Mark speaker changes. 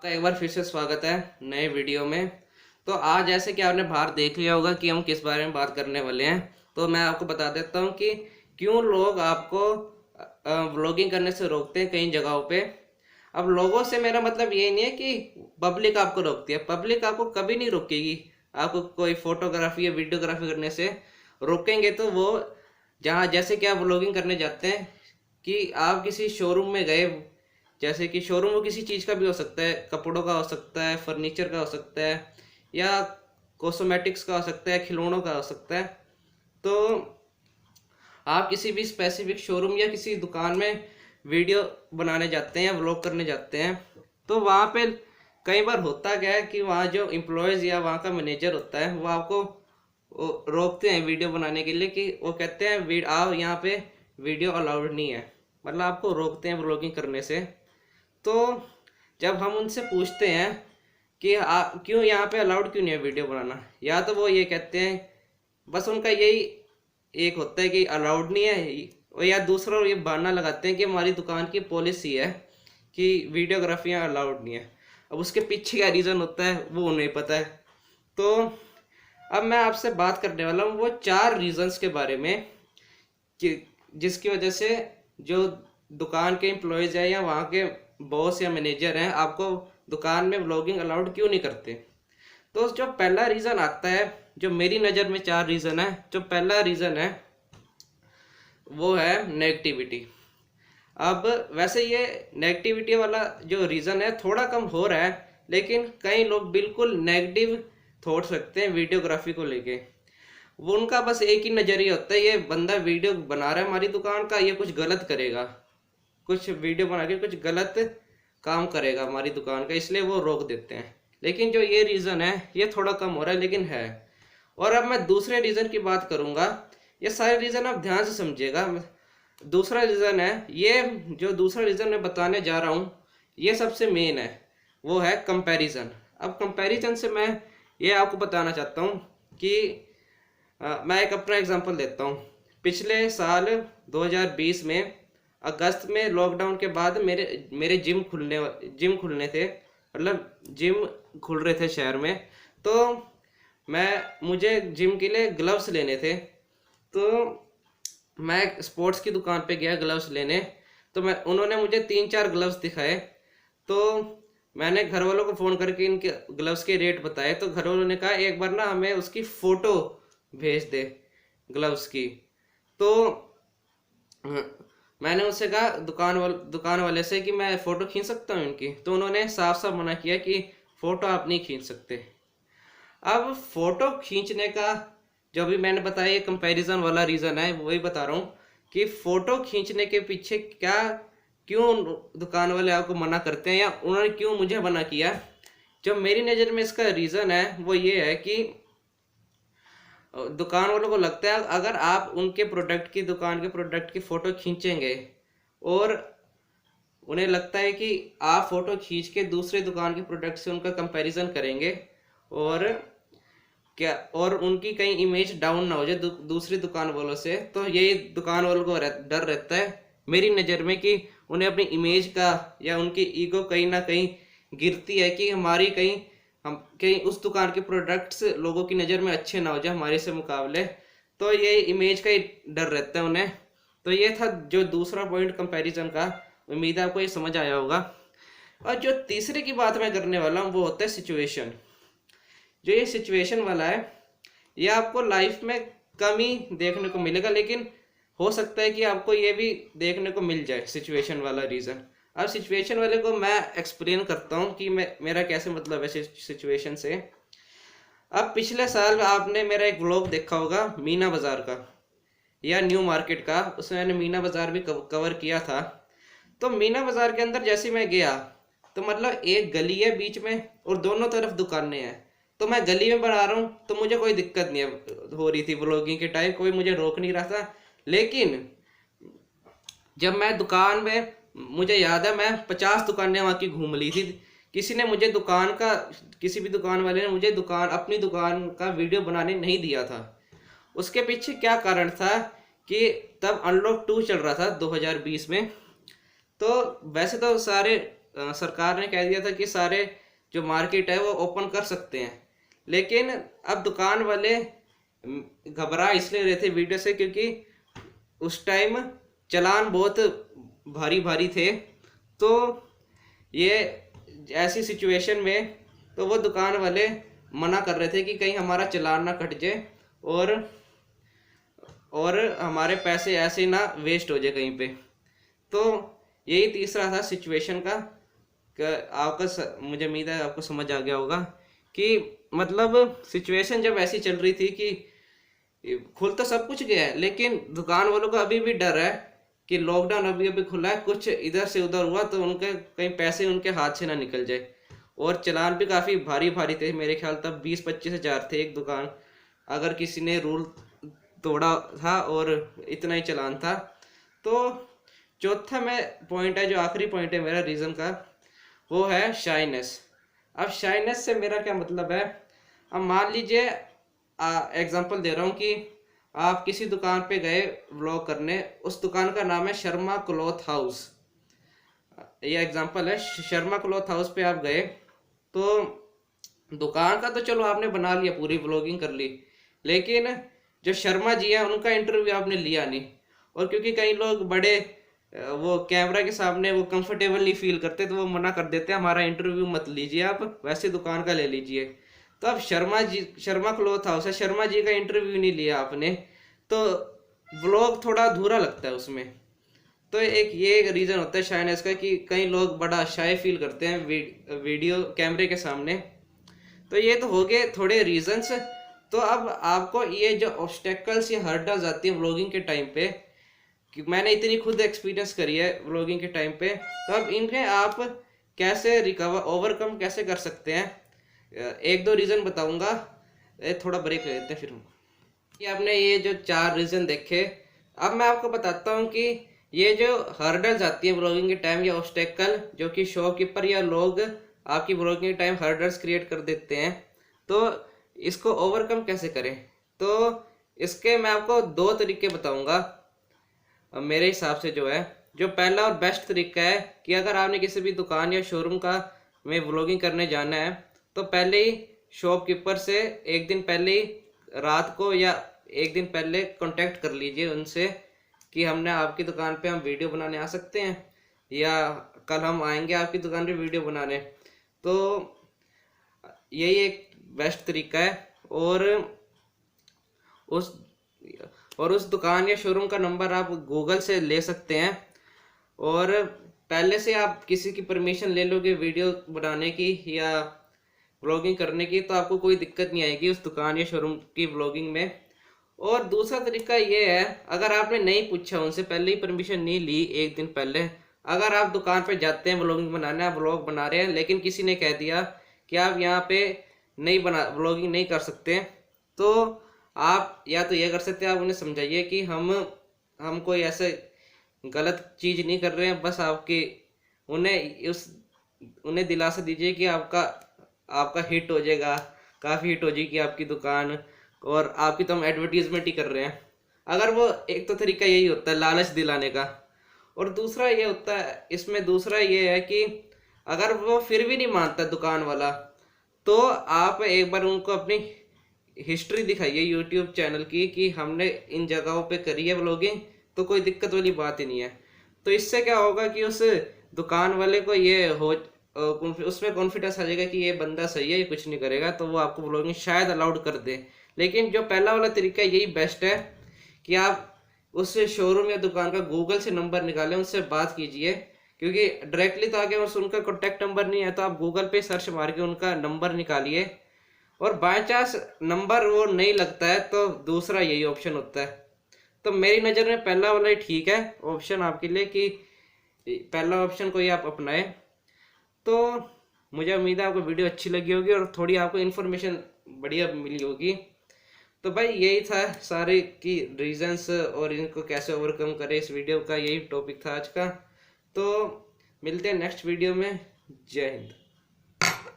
Speaker 1: का एक बार फिर से स्वागत है नए वीडियो में। तो आज जैसे कि आपने बाहर देख लिया होगा कि हम किस बारे में बात करने वाले हैं। तो मैं आपको बता देता हूँ कि क्यों लोग आपको व्लॉगिंग करने से रोकते हैं कई जगहों पे। अब लोगों से मेरा मतलब ये नहीं है कि पब्लिक आपको रोकती है, पब्लिक आपको कभी नहीं रोकेगी। आपको कोई फोटोग्राफी या वीडियोग्राफी करने से रोकेंगे तो वो जहाँ जैसे कि आप व्लॉगिंग करने जाते हैं कि आप किसी शोरूम में गए, जैसे कि शोरूम वो किसी चीज़ का भी हो सकता है, कपड़ों का हो सकता है, फर्नीचर का हो सकता है, या कॉस्मेटिक्स का हो सकता है, खिलौनों का हो सकता है। तो आप किसी भी स्पेसिफिक शोरूम या किसी दुकान में वीडियो बनाने जाते हैं या व्लॉग करने जाते हैं, तो वहाँ पे कई बार होता क्या है कि वहाँ जो एम्प्लॉयज़ या वहाँ का मैनेजर होता है वो आपको रोकते हैं वीडियो बनाने के लिए, कि वो कहते हैं आओ यहाँ पे वीडियो अलाउड नहीं है, मतलब आपको रोकते हैं व्लॉगिंग करने से। तो जब हम उनसे पूछते हैं कि क्यों यहाँ पे अलाउड क्यों नहीं है वीडियो बनाना, या तो वो ये कहते हैं, बस उनका यही एक होता है कि अलाउड नहीं है, और या दूसरा ये बहाना लगाते हैं कि हमारी दुकान की पॉलिसी है कि वीडियोग्राफियाँ अलाउड नहीं है। अब उसके पीछे क्या रीज़न होता है वो उन्हें पता है। तो अब मैं आपसे बात करने वाला हूँ वो 4 रीजंस के बारे में कि जिसकी वजह से जो दुकान के एम्प्लॉयज़ हैं या वहाँ के बॉस या मैनेजर हैं आपको दुकान में व्लॉगिंग अलाउड क्यों नहीं करते। तो जो पहला रीज़न आता है, जो मेरी नज़र में 4 रीज़न है, जो पहला रीज़न है वो है नेगेटिविटी। अब वैसे ये नेगेटिविटी वाला जो रीज़न है थोड़ा कम हो रहा है, लेकिन कई लोग बिल्कुल नेगेटिव थॉट्स रखते हैं वीडियोग्राफी को लेके। वो उनका बस एक ही नज़रिया होता है, ये बंदा वीडियो बना रहा है हमारी दुकान का, ये कुछ गलत करेगा, कुछ वीडियो बना के कुछ गलत काम करेगा हमारी दुकान का, इसलिए वो रोक देते हैं। लेकिन जो ये रीज़न है ये थोड़ा कम हो रहा है, लेकिन है। और अब मैं दूसरे रीज़न की बात करूँगा, ये सारे रीज़न आप ध्यान से समझिएगा। दूसरा रीज़न है, ये जो दूसरा रीज़न मैं बताने जा रहा हूँ ये सबसे मेन है, वो है कंपैरिजन। अब कंपैरिजन से मैं ये आपको बताना चाहता हूँ कि मैं एक अपना एग्जांपल देता हूँ। पिछले साल 2020 में अगस्त में लॉकडाउन के बाद मेरे मेरे जिम खुलने थे, मतलब जिम खुल रहे थे शहर में। तो मुझे जिम के लिए ग्लव्स लेने थे। तो मैं स्पोर्ट्स की दुकान पे गया ग्लव्स लेने। तो उन्होंने मुझे 3-4 ग्लव्स दिखाए। तो मैंने घर वालों को फ़ोन करके इनके ग्लव्स के रेट बताए, तो घर वालों ने कहा एक बार ना हमें उसकी फ़ोटो भेज दे ग्लव्स की। तो मैंने उससे कहा दुकान वाले से कि मैं फ़ोटो खींच सकता हूँ इनकी, तो उन्होंने साफ साफ मना किया कि फ़ोटो आप नहीं खींच सकते। अब फ़ोटो खींचने का जो भी मैंने बताया ये कंपैरिजन वाला रीज़न है, वही बता रहा हूँ कि फ़ोटो खींचने के पीछे क्यों दुकान वाले आपको मना करते हैं, या उन्होंने क्यों मुझे मना किया। जो मेरी नज़र में इसका रीज़न है वो ये है कि दुकान वालों को लगता है अगर आप उनके दुकान के प्रोडक्ट की फ़ोटो खींचेंगे, और उन्हें लगता है कि आप फ़ोटो खींच के दूसरे दुकान के प्रोडक्ट से उनका कंपैरिजन करेंगे, और और उनकी कहीं इमेज डाउन ना हो जाए दूसरी दुकान वालों से, तो यही दुकान वालों को डर रहता है मेरी नज़र में कि उन्हें अपनी इमेज का या उनकी ईगो कहीं ना कहीं गिरती है कि हमारी कहीं उस दुकान के प्रोडक्ट्स लोगों की नज़र में अच्छे ना हो जाए हमारे से मुकाबले। तो ये इमेज का ही डर रहता है उन्हें। तो ये था जो दूसरा पॉइंट कंपैरिजन का। उम्मीद है आपको ये समझ आया होगा। और जो तीसरे की बात मैं करने वाला हूँ वो होता है सिचुएशन। जो ये सिचुएशन वाला है ये आपको लाइफ में कम ही देखने को मिलेगा, लेकिन हो सकता है कि आपको ये भी देखने को मिल जाए सिचुएशन वाला रीज़न। अब सिचुएशन वाले को मैं एक्सप्लेन करता हूँ कि मेरा कैसे मतलब है सिचुएशन से। अब पिछले साल आपने मेरा एक व्लॉग देखा होगा मीना बाज़ार का या न्यू मार्केट का, उसमें मैंने मीना बाज़ार भी कवर किया था। तो मीना बाज़ार के अंदर जैसे मैं गया तो मतलब एक गली है बीच में और दोनों तरफ दुकानें हैं। तो मैं गली में बना रहा हूँ तो मुझे कोई दिक्कत नहीं हो रही थी, व्लॉगिंग के टाइम कोई मुझे रोक नहीं रहा था। लेकिन जब मैं दुकान में, मुझे याद है मैं 50 दुकानें वहाँ की घूम ली थी, किसी भी दुकान वाले ने मुझे अपनी दुकान का वीडियो बनाने नहीं दिया था। उसके पीछे क्या कारण था कि तब अनलॉक 2 चल रहा था 2020 में। तो वैसे तो सारे सरकार ने कह दिया था कि सारे जो मार्केट है वो ओपन कर सकते हैं, लेकिन अब दुकान वाले घबरा इसलिए रहे थे वीडियो से क्योंकि उस टाइम चालान बहुत भारी भारी थे। तो ये ऐसी सिचुएशन में तो वो दुकान वाले मना कर रहे थे कि कहीं हमारा चालान ना कट जाए और हमारे पैसे ऐसे ना वेस्ट हो जाए कहीं पे। तो यही तीसरा था सिचुएशन का। मुझे उम्मीद है आपको समझ आ गया होगा कि मतलब सिचुएशन जब ऐसी चल रही थी कि खुल तो सब कुछ गया है, लेकिन दुकान वालों को अभी भी डर है कि लॉकडाउन अभी अभी खुला है, कुछ इधर से उधर हुआ तो उनके कहीं पैसे उनके हाथ से ना निकल जाए। और चालान भी काफ़ी भारी भारी थे, मेरे ख्याल तब 20-25 हज़ार थे एक दुकान अगर किसी ने रूल तोड़ा था, और इतना ही चालान था। तो चौथा में पॉइंट है, जो आखिरी पॉइंट है मेरा रीज़न का, वो है शाइनेस। अब शाइनेस से मेरा क्या मतलब है, अब मान लीजिए एग्जांपल दे रहा हूँ कि आप किसी दुकान पे गए व्लॉग करने, उस दुकान का नाम है शर्मा क्लॉथ हाउस, ये एग्जांपल है। शर्मा क्लॉथ हाउस पे आप गए तो दुकान का तो चलो आपने बना लिया, पूरी व्लॉगिंग कर ली, लेकिन जो शर्मा जी हैं उनका इंटरव्यू आपने लिया नहीं। और क्योंकि कई लोग बड़े वो कैमरा के सामने वो कंफर्टेबल नहीं फील करते, तो वो मना कर देते हैं हमारा इंटरव्यू मत लीजिए, आप वैसे दुकान का ले लीजिए। तो अब शर्मा क्लॉथ हाउस है, शर्मा जी का इंटरव्यू नहीं लिया आपने, तो व्लॉग थोड़ा अधूरा लगता है उसमें। तो एक ये रीज़न होता है शाइनेस का कि कई लोग बड़ा शाय फील करते हैं वीडियो कैमरे के सामने। तो ये तो हो गए थोड़े रीजंस। तो अब आपको ये जो ऑब्स्टेकल्स या हर्डल्स आती है व्लॉगिंग के टाइम पे, कि मैंने इतनी खुद एक्सपीरियंस करी है व्लॉगिंग के टाइम पे, तो अब इन्हें आप कैसे ओवरकम कैसे कर सकते हैं, एक दो रीज़न बताऊंगा। थोड़ा ब्रेक ले लेते हैं फिर हम। ये आपने ये जो 4 रीज़न देखे, अब मैं आपको बताता हूँ कि ये जो हर्डल्स आती है व्लॉगिंग के टाइम या ऑब्स्टेकल जो कि शॉपकीपर या लोग आपकी व्लॉगिंग के टाइम हर्डल्स क्रिएट कर देते हैं, तो इसको ओवरकम कैसे करें। तो इसके मैं आपको 2 तरीके बताऊंगा मेरे हिसाब से। जो है, जो पहला और बेस्ट तरीका है कि अगर आपने किसी भी दुकान या शोरूम का में व्लॉगिंग करने जाना है, तो पहले ही शॉपकीपर से एक दिन पहले ही रात को या एक दिन पहले कांटेक्ट कर लीजिए उनसे कि हमने आपकी दुकान पे हम वीडियो बनाने आ सकते हैं, या कल हम आएंगे आपकी दुकान पे वीडियो बनाने। तो यही एक बेस्ट तरीका है। और उस दुकान या शोरूम का नंबर आप गूगल से ले सकते हैं, और पहले से आप किसी की परमिशन ले लोगे वीडियो बनाने की या व्लॉगिंग करने की, तो आपको कोई दिक्कत नहीं आएगी उस दुकान या शोरूम की व्लॉगिंग में। और दूसरा तरीका ये है, अगर आपने नहीं पूछा उनसे, पहले ही परमिशन नहीं ली एक दिन पहले, अगर आप दुकान पे जाते हैं व्लॉगिंग बनाने, आप व्लॉग बना रहे हैं, लेकिन किसी ने कह दिया कि आप यहाँ पे व्लॉगिंग नहीं कर सकते, तो आप या तो ये कर सकते हैं, आप उन्हें समझाइए कि हम कोई ऐसे गलत चीज़ नहीं कर रहे हैं, बस उन्हें दिलासा दीजिए कि आपका हिट हो जाएगा, काफ़ी हिट हो जाएगी आपकी दुकान, और आपकी तो हम एडवर्टीजमेंट ही कर रहे हैं। अगर वो एक तो तरीका यही होता है लालच दिलाने का, और दूसरा ये होता है, इसमें दूसरा ये है कि अगर वो फिर भी नहीं मानता दुकान वाला, तो आप एक बार उनको अपनी हिस्ट्री दिखाइए यूट्यूब चैनल की कि हमने इन जगहों पे करी है व्लॉगिंग, तो कोई दिक्कत वाली बात ही नहीं है। तो इससे क्या होगा कि उस दुकान वाले को उसमें कॉन्फिडेंस आ जाएगा कि ये बंदा सही है, ये कुछ नहीं करेगा, तो वो आपको व्लॉगिंग शायद अलाउड कर दे। लेकिन जो पहला वाला तरीका यही बेस्ट है कि आप उस शोरूम या दुकान का गूगल से नंबर निकालें, उनसे बात कीजिए, क्योंकि डायरेक्टली तो आगे उनका कॉन्टैक्ट नंबर नहीं है, तो आप गूगल पे सर्च मार के उनका नंबर निकालिए। और बाय चांस नंबर वो नहीं लगता है, तो दूसरा यही ऑप्शन होता है। तो मेरी नज़र में पहला वाला ही ठीक है ऑप्शन आपके लिए, कि पहला ऑप्शन को ही आप अपनाएं। तो मुझे उम्मीद है आपको वीडियो अच्छी लगी होगी और थोड़ी आपको इन्फॉर्मेशन बढ़िया मिली होगी। तो भाई यही था सारे की रीजंस और इनको कैसे ओवरकम करें, इस वीडियो का यही टॉपिक था आज का। तो मिलते हैं नेक्स्ट वीडियो में। जय हिंद।